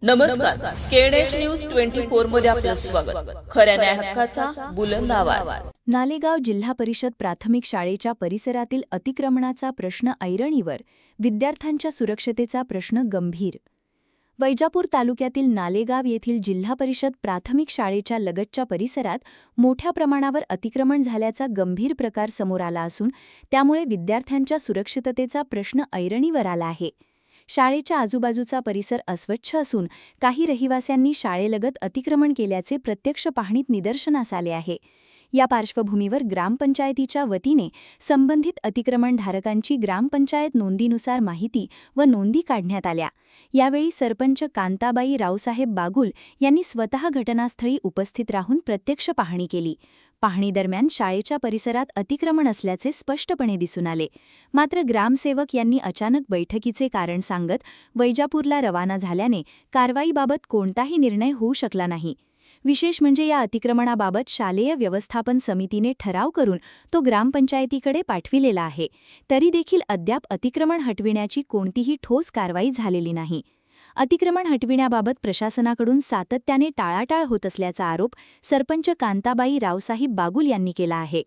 नमस्कार. केडेश न्यूज 24 मध्ये आपलं स्वागत. खऱ्या न्याय हक्काचा बुलंद आवाज. नालेगाव जिल्हा परिषद प्राथमिक शाळेच्या परिसरातील अतिक्रमणाचा प्रश्न ऐरणीवर, विद्यार्थ्यांच्या सुरक्षतेचा प्रश्न गंभीर. वैजापूर तालुक्यातील नालेगाव येथील जिल्हा परिषद प्राथमिक शाळेच्या लगतच्या परिसरात मोठ्या प्रमाणावर अतिक्रमण झाल्याचा गंभीर प्रकार समोर आला असून त्यामुळे विद्यार्थ्यांच्या सुरक्षिततेचा प्रश्न ऐरणीवर आला आहे. शाळेच्या आजूबाजूचा परिसर अस्वच्छ असून काही रहिवाशांनी शाळेलगत अतिक्रमण केल्याचे प्रत्यक्ष पाहणीत निदर्शनास आले आहे. या पार्श्वभूमीवर ग्रामपंचायतीच्या वतीने संबंधित अतिक्रमणधारकांची ग्रामपंचायत नोंदीनुसार माहिती व नोंदी काढण्यात आल्या. यावेळी सरपंच कांताबाई रावसाहेब बागुल यांनी स्वतः घटनास्थळी उपस्थित राहून प्रत्यक्ष पाहणी केली. पाहणीदरम्यान शाळेच्या परिसरात अतिक्रमण असल्याचे स्पष्टपणे दिसून आले. मात्र ग्रामसेवक यांनी अचानक बैठकीचे कारण सांगत वैजापूरला रवाना झाल्याने कारवाईबाबत कोणताही निर्णय होऊ शकला नाही. विशेष म्हणजे या अतिक्रमणाबाबत शालेय व्यवस्थापन समितीने ठराव करून तो ग्रामपंचायतीकडे पाठविलेला आहे. तरी देखील अद्याप अतिक्रमण हटविण्याची कोणतीही ठोस कारवाई झालेली नाही. अतिक्रमण हटविण्याबाबत प्रशासनाकडून सातत्याने टाळाटाळ होत असल्याचा आरोप सरपंच कांताबाई रावसाहेब बागुल यांनी केला आहे.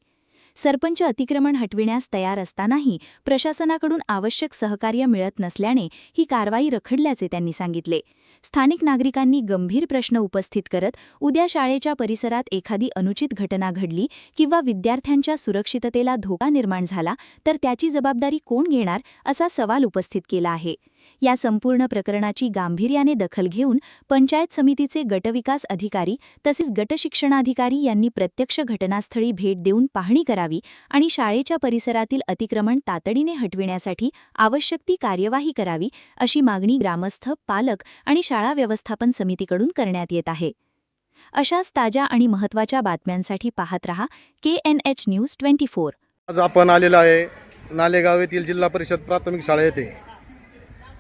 सरपंच अतिक्रमण हटविण्यास तयार असतानाही प्रशासनाकडून आवश्यक सहकार्य मिळत नसल्याने ही कारवाई रखडल्याचे त्यांनी सांगितले. स्थानिक नागरिकांनी गंभीर प्रश्न उपस्थित करत उद्या शाळेच्या परिसरात एखादी अनुचित घटना घडली किंवा विद्यार्थ्यांच्या सुरक्षिततेला धोका निर्माण झाला तर त्याची जबाबदारी कोण घेणार असा सवाल उपस्थित केला आहे. या संपूर्ण प्रकरणाची गांभीर्याने दखल घेऊन पंचायत समितीचे गटविकास अधिकारी तसेच गटशिक्षणाधिकारी यांनी प्रत्यक्ष घटनास्थळी भेट देऊन पाहणी करावी आणि शाळेच्या परिसरातील अतिक्रमण तातडीने हटविण्यासाठी आवश्यक ती कार्यवाही करावी अशी मागणी ग्रामस्थ, पालक आणि शाळा व्यवस्थापन समितीकडून करण्यात येत आहे. अशाच ताज्या आणि महत्त्वाच्या बातम्यांसाठी पाहत रहा KNH न्यूज 24. आज आपण आलेलो आहे नालेगाव येथील जिल्हा परिषद प्राथमिक शाळा येथे.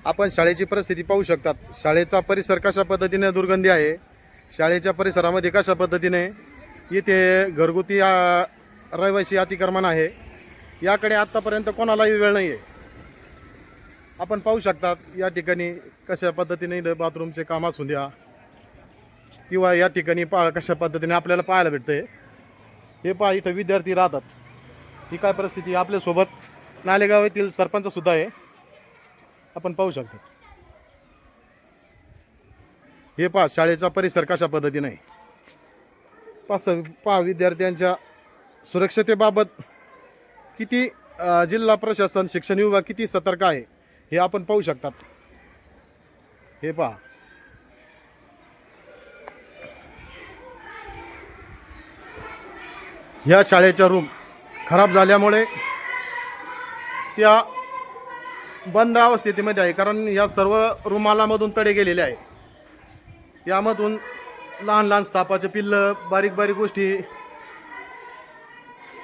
आपण शाळेची परिस्थिती पाहू शकतात. शाळेचा परिसर कशा पद्धतीने दुर्गंधी आहे, शाळेच्या परिसरामध्ये कशा पद्धतीने येथे घरगुती रहिवासी अतिक्रमण आहे, याकडे आत्तापर्यंत कोणालाही वेळ नाही आहे. आपण पाहू शकतात या ठिकाणी कशा पद्धतीने बाथरूमचे काम असू द्या किंवा या ठिकाणी कशा पद्धतीने आपल्याला पाहायला भेटते. हे पहा, इथं विद्यार्थी राहतात. ही काय परिस्थिती आपल्यासोबत नालेगाव येथील सरपंचसुद्धा आहे, आपण पाहू शकतो. हे पहा शाळेचा परिसर कशा पद्धतीने आहे. पहा विद्यार्थ्यांच्या सुरक्षतेबाबत किती जिल्हा प्रशासन, शिक्षण विभाग किती सतर्क आहे हे आपण पाहू शकतात. हे पहा, ह्या शाळेच्या रूम खराब झाल्यामुळे त्या बंद अवस्थेमध्ये आहे, कारण या सर्व रुमालामधून तडे गेलेले आहे. यामधून लहान लहान सापाचे पिल्लं, बारीक बारीक गोष्टी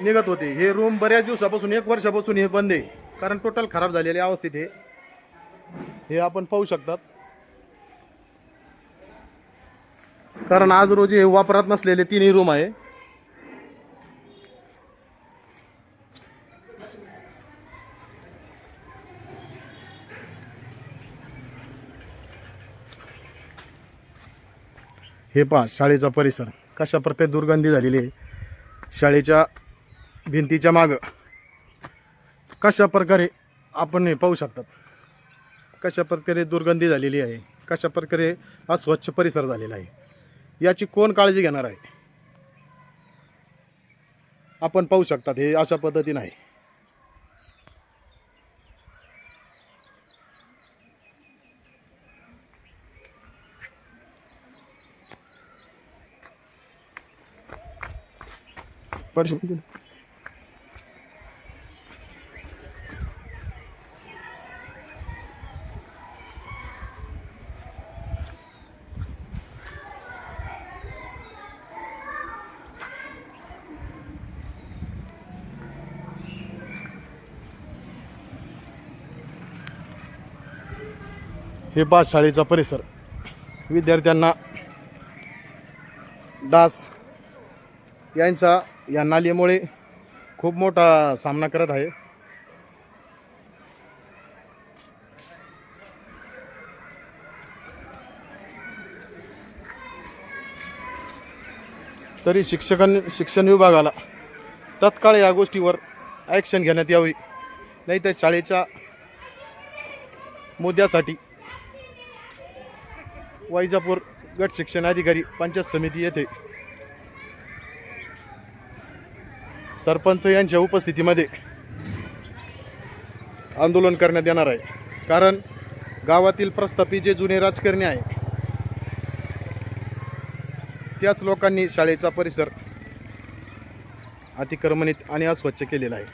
निघत होते. हे रूम बऱ्याच दिवसापासून, 1 वर्षापासून हे बंद आहे, कारण टोटल खराब झालेल्या अवस्थेत हे आपण पाहू शकतात. कारण आज रोजी हे वापरात नसलेले 3 रूम आहे. हे पहा शाळेचा परिसर कशा प्रकारे दुर्गंधी झालेली आहे. शाळेच्या भिंतीच्या मागं कशा प्रकारे आपण हे पाहू शकतात, कशा प्रकारे दुर्गंधी झालेली आहे, कशा प्रकारे अस्वच्छ परिसर झालेला आहे. याची कोण काळजी घेणार आहे. आपण पाहू शकतात हे अशा पद्धतीने आहे. हे पहा शाळेचा परिसर विद्यार्थ्यांना डास यांचा या नालीमुळे खूप मोठा सामना करत आहे. तरी शिक्षण विभागाला तत्काळ या गोष्टीवर ॲक्शन घेण्यात यावी, नाही तर शाळेच्या मुद्द्यासाठी वैजापूर गट शिक्षण अधिकारी पंचायत समिती येथे सरपंच यांच्या उपस्थितीमध्ये आंदोलन करण्यात येणार आहे. कारण गावातील प्रस्थापित जे जुने राजकारणी आहे त्याच लोकांनी शाळेचा परिसर अतिक्रमणित आणि अस्वच्छ केलेला आहे.